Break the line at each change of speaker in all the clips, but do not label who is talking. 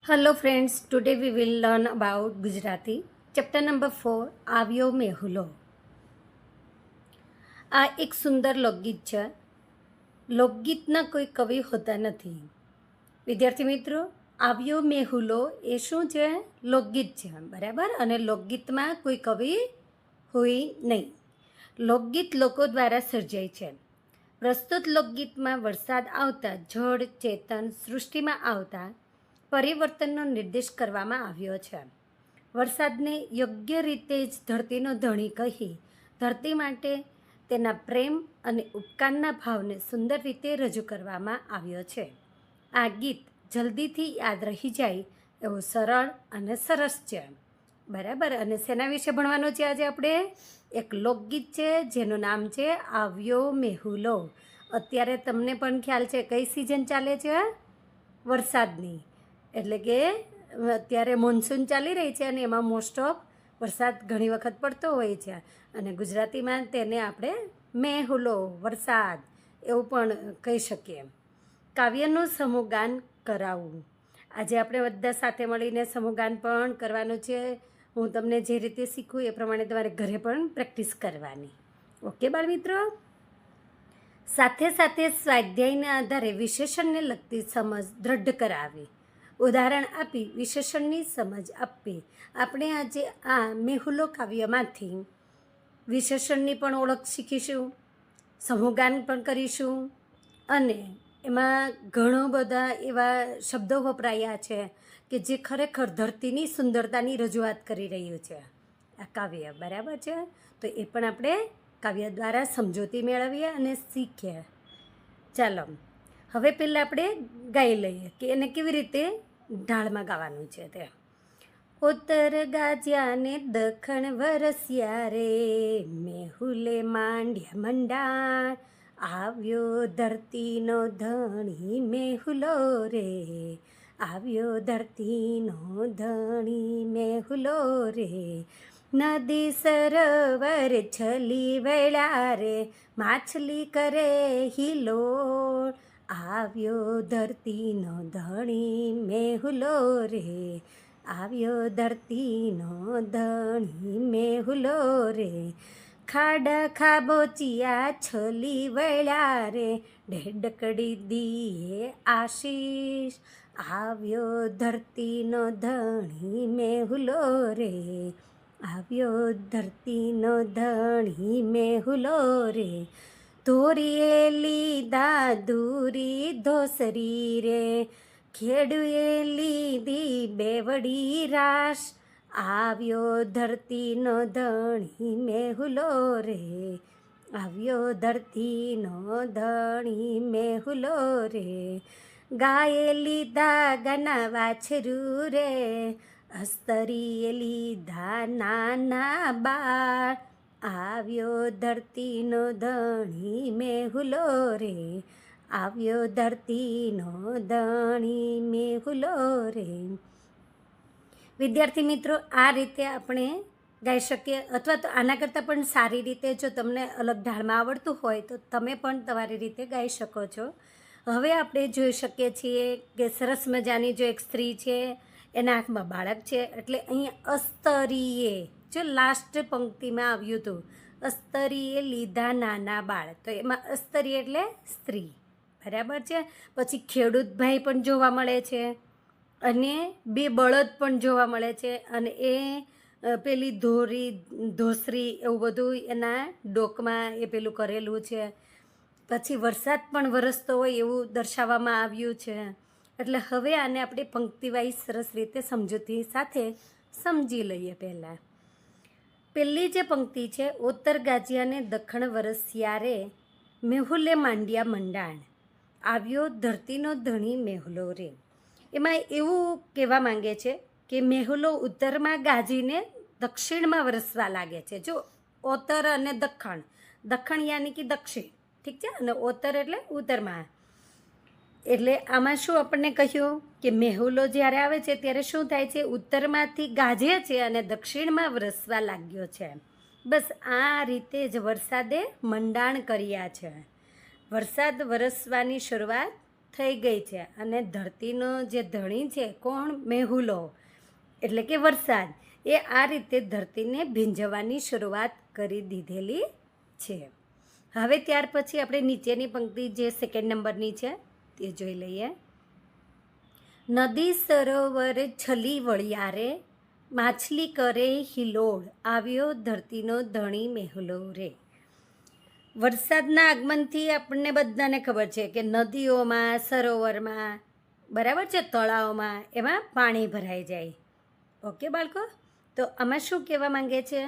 Hello friends, today we will learn about Gujarati. Chapter number 4, આવ્યો મેહુલો. આ એક સુંદર લોકગીત છે. લોકગીતના કોઈ કવિ હોતા નથી. વિદ્યાર્થી મિત્રો, આવ્યો મેહુલો એ શું છે? લોકગીત છે, બરાબર? અને લોકગીતમાં કોઈ કવિ હોય નહીં. લોકગીત લોકો દ્વારા સર્જાય છે. પ્રસ્તુત લોકગીતમાં વરસાદ આવતા જળ ચેતન સૃષ્ટિમાં આવતા પરિવર્તનનો નિર્દેશ કરવામાં આવ્યો છે. વરસાદને યોગ્ય રીતે જ ધરતીનો ધણી કહી ધરતી માટે તેના પ્રેમ અને ઉપકારના ભાવને સુંદર રીતે રજૂ કરવામાં આવ્યો છે. આ ગીત જલ્દીથી યાદ રહી જાય એવું સરળ અને સરસ છે, બરાબર? અને શેના વિશે ભણવાનું છે આજે આપણે? એક લોકગીત છે જેનું નામ છે આવ્યો મેહુલો. અત્યારે તમને પણ ખ્યાલ છે કઈ સિઝન ચાલે છે? વરસાદની. એટલે કે અત્યારે મોન્સૂન ચાલી રહી છે અને એમાં મોસ્ટ ઓફ વરસાદ ઘણી વખત પડતો હોય છે અને ગુજરાતીમાં તેને આપણે મેહુલો, વરસાદ એવું પણ કહી શકીએ. કાવ્યનું સમૂહગાન કરાવવું. આજે આપણે બધા સાથે મળીને સમૂહગાન પણ કરવાનું છે. હું તમને જે રીતે શીખું એ પ્રમાણે તમારે ઘરે પણ પ્રેક્ટિસ કરવાની. ઓકે બાળમિત્રો? સાથે સાથે સ્વાધ્યાયના આધારે વિશેષણને લગતી સમજ દ્રઢ કરાવી. ઉદાહરણ આપી વિશેષણની સમજ આપવી. આપણે આજે આ મેહુલો કાવ્યમાંથી વિશેષણની પણ ઓળખ શીખીશું, સમૂહગાન પણ કરીશું અને એમાં ઘણો બધા એવા શબ્દો વપરાયા છે કે જે ખરેખર ધરતીની સુંદરતાની રજૂઆત કરી રહ્યું છે આ કાવ્ય, બરાબર છે? તો એ પણ આપણે કાવ્ય દ્વારા સમજૂતી મેળવીએ અને શીખીએ. ચાલો હવે પહેલાં આપણે ગાઈ લઈએ કે એને કેવી રીતે ઢાળમાં ગાવાનું છે તે. ઉત્તર ગાજ્યા ને દખણ વરસ્યા રે, મેહુલે માંડ્યા મંડાણ, આવ્યો ધરતીનો ધણી મેહુલો રે, આવ્યો ધરતીનો ધણી મેહુલો રે. નદી સરોવર છલી વળ્યા રે, માછલી કરે હિલોળ, આવ્યો ધરતીનો ધણી મેહુલો રે, આવ્યો ધરતીનો ધણી મેહુલો રે. ખાડા ખાબોચિયા છલી વળ્યા રે, ઢેડકડી દીએ આશીષ, આવ્યો ધરતીનો ધણી મેહુલો રે, આવ્યો ધરતીનો ધણી મેહુલો રે. ધોરીએ લીધા દૂરી ધોસરી રે, ખેડૂએ લીધી બેવડી રાશ, આવ્યો ધરતીનો ધણી મેહુલો રે, આવ્યો ધરતીનો ધણી મેહુલો રે. ગાયે લીધા ગાના વાછરું રે, અસ્તરીએ લીધા નાના બાળ, આવ્યો ધરતીનો ધણી મેહુલો રે, આવ્યો ધરતીનો ધણી મેહુલો રે. વિદ્યાર્થી મિત્રો, આ રીતે આપણે ગાઈ શકીએ, અથવા તો આના કરતાં પણ સારી રીતે જો તમને અલગ ઢાળમાં આવડતું હોય તો તમે પણ તમારી રીતે ગાઈ શકો છો. હવે આપણે જોઈ શકીએ છીએ કે સરસ મજાની જો એક સ્ત્રી છે, એના હાથમાં બાળક છે, એટલે અહીંયા અસ્તરીએ, જો લાસ્ટ પંક્તિમાં આવ્યું હતું અસ્તરીએ લીધા નાના બાળ, તો એમાં અસ્તરી એટલે સ્ત્રી, બરાબર છે? પછી ખેડૂત ભાઈ પણ જોવા મળે છે અને બે બળદ પણ જોવા મળે છે અને એ પેલી ધોસરી એવું બધું એના ડોકમાં એ પેલું કરેલું છે. પછી વરસાદ પણ વરસતો હોય એવું દર્શાવવામાં આવ્યું છે. એટલે હવે આને આપણે પંક્તિવાઇઝ સરસ રીતે સમજૂતી સાથે સમજી લઈએ. પહેલી જે પંક્તિ છે, ઉત્તર ગાજ્યા ને દખણ વરસ્યા રે, મેહુલે માંડ્યા મંડાણ, આવ્યો ધરતીનો ધણી મેહુલો રે. એમાં એવું કહેવા માંગે છે કે મેહુલો ઉત્તરમાં ગાજીને દક્ષિણમાં વરસવા લાગે છે. જો ઉત્તર અને દખણ, દખણ યાની કે દક્ષિણ, ઠીક છે, અને ઉત્તર એટલે ઉત્તરમાં. એટલે આમાં શું આપણને કહ્યું કે મેહુલો જ્યારે આવે છે ત્યારે શું થાય છે? ઉત્તરમાંથી ગાજે છે અને દક્ષિણમાં વરસવા લાગ્યો છે. બસ આ રીતે જ વરસાદે મંડાણ કર્યા છે. વરસાદ વરસવાની શરૂઆત થઈ ગઈ છે અને ધરતીનો જે ધણી છે કોણ? મેહુલો એટલે કે વરસાદ, એ આ રીતે ધરતીને ભીંજવવાની શરૂઆત કરી દીધેલી છે. હવે ત્યાર પછી આપણે નીચેની પંક્તિ જે સેકન્ડ નંબરની છે તે જોઈ લઈએ. નદી સરોવર છલી વળિયારે, માછલી કરે હિલોળ, આવ્યો ધરતીનો ધણી મેહુલો રે. વરસાદના આગમનથી આપણને બધાને ખબર છે કે નદીઓમાં, સરોવરમાં, બરાબર છે, તળાવમાં, એમાં પાણી ભરાઈ જાય. ઓકે બાળકો, તો આમાં શું કહેવા માંગે છે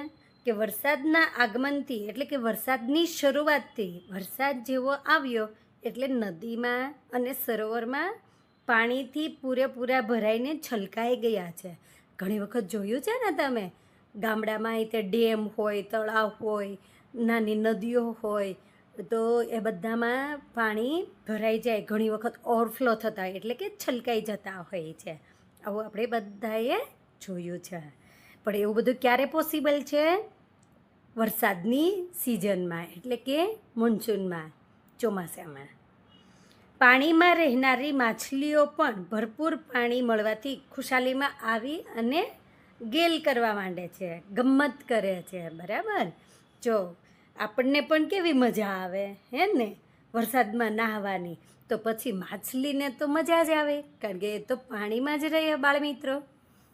કે વરસાદના આગમનથી એટલે કે વરસાદની શરૂઆતથી વરસાદ જેવો આવ્યો એટલે નદીમાં અને સરોવરમાં પાણીથી પૂરેપૂરા ભરાઈને છલકાઈ ગયા છે. ઘણી વખત જોયું છે ને તમે, ગામડામાં તે ડેમ હોય, તળાવ હોય, નાની નદીઓ હોય, તો એ બધામાં પાણી ભરાઈ જાય, ઘણી વખત ઓવરફ્લો થતા હોય એટલે કે છલકાઈ જતા હોય છે. આવું આપણે બધાએ જોયું છે. પણ એવું બધું ક્યારે પોસિબલ છે? વરસાદની સિઝનમાં એટલે કે મોન્સૂનમાં, ચોમાસામાં. પાણીમાં રહેનારી માછલીઓ પણ ભરપૂર પાણી મળવાથી ખુશાલીમાં આવી અને ગેલ કરવા માંડે છે, ગમ્મત કરે છે. બરાબર, જો આપણને પણ કેવી મજા આવે હે ને વરસાદમાં નાહવાની, તો પછી માછલીને તો મજા જ આવે, કારણ કે એ તો પાણીમાં જ રહે બાળમિત્રો.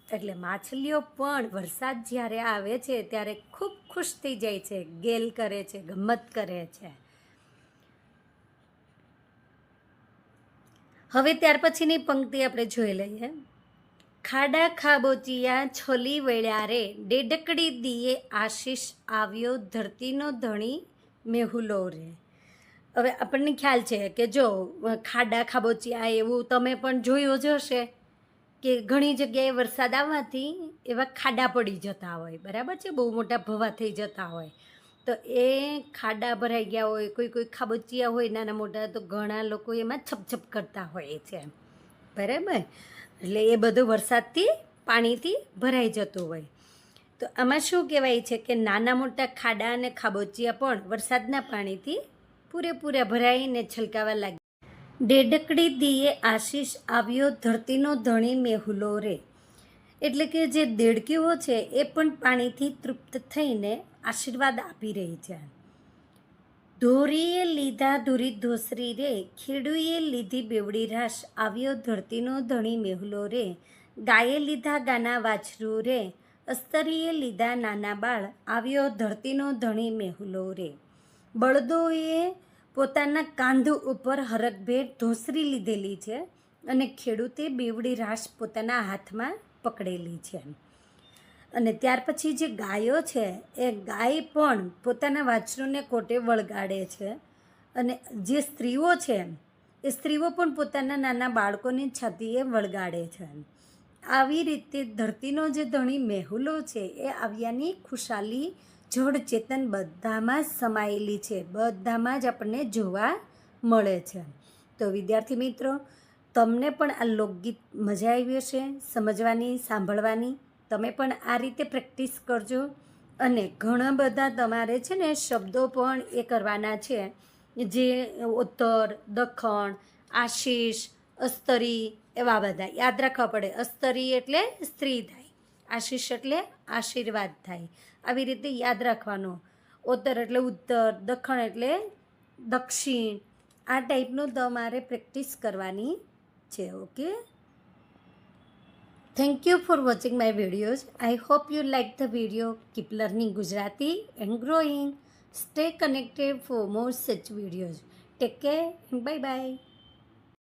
એટલે માછલીઓ પણ વરસાદ જ્યારે આવે છે ત્યારે ખૂબ ખુશ થઈ જાય છે, ગેલ કરે છે, ગમ્મત કરે છે. હવે ત્યાર પછીની પંક્તિ આપણે જોઈ લઈએ. ખાડા ખાબોચિયા છોલી વળ્યા રે, ડેડકડી દીએ આશીષ, આવ્યો ધરતીનો ધણી મેહુલો રે. હવે આપણને ખ્યાલ છે કે જો ખાડા ખાબોચિયા એવું તમે પણ જોયું જ હશે કે ઘણી જગ્યાએ વરસાદ આવવાથી એવા ખાડા પડી જતા હોય, બરાબર છે, બહુ મોટા ભવા થઈ જતા હોય. તો એ ખાડા ભરાઈ ગયા હોય, કોઈ ખાબોચિયા હોય નાના મોટા, તો ઘણા લોકો એમાં છપછપ કરતા હોય છે, બરાબર. એટલે એ બધું વરસાદથી પાણીથી ભરાઈ જતું હોય. તો આમાં શું કહેવાય છે કે નાના મોટા ખાડા અને ખાબોચિયા પણ વરસાદના પાણીથી પૂરેપૂરા ભરાઈને છલકાવા લાગ્યા. ડેડકડી દીએ આશીષ, આવ્યો ધરતીનો ધણી મેહુલો રે. એટલે કે જે દેડકીઓ છે એ પણ પાણીથી તૃપ્ત થઈને આશીર્વાદ આપી રહી છે. ધોરીએ લીધા ધૂરી ધોસરી રે, ખેડૂએ લીધી બેવડી રાશ, આવ્યો ધરતીનો ધણી મેહુલો રે. ગાયે લીધા ગાના વાછરું રે, અસ્તરીએ લીધા નાના બાળ, આવ્યો ધરતીનો ધણી મેહુલો રે. બળદોએ પોતાના કાંધ ઉપર હરખભેર ધોસરી લીધેલી છે અને ખેડૂતે બેવડી રાશ પોતાના હાથમાં પકડેલી છે. અને ત્યાર પછી જે ગાયો છે એ ગાય પણ પોતાના વાછરુંને કોટે વળગાડે છે. અને જે સ્ત્રીઓ છે એ સ્ત્રીઓ પણ પોતાના નાના બાળકોની છાતીએ વળગાડે છે. આવી રીતે ધરતીનો જે ધણી મેહુલો છે એ આવ્યાની ખુશાલી જડ ચેતન બધામાં સમાયેલી છે, બધામાં જ આપણને જોવા મળે છે. તો વિદ્યાર્થી મિત્રો, તમને પણ આ લોકગીત મજા આવી હશે સમજવાની, સાંભળવાની. તમે પણ આ રીતે પ્રેક્ટિસ કરજો. અને ઘણા બધા તમારે છે ને શબ્દો પણ એ કરવાના છે, જે ઉત્તર, દખણ, આશીષ, અસ્તરી, એવા બધા યાદ રાખવા પડે. અસ્તરી એટલે સ્ત્રી થાય, આશીષ એટલે આશીર્વાદ થાય. આવી રીતે યાદ રાખવાનું. ઉત્તર એટલે ઉત્તર, દખણ એટલે દક્ષિણ. આ ટાઈપનું તમારે પ્રેક્ટિસ કરવાની છે. Okay, thank you for watching my videos. I hope you like the video. Keep learning Gujarati and growing. Stay connected for more such videos. Take care and bye bye.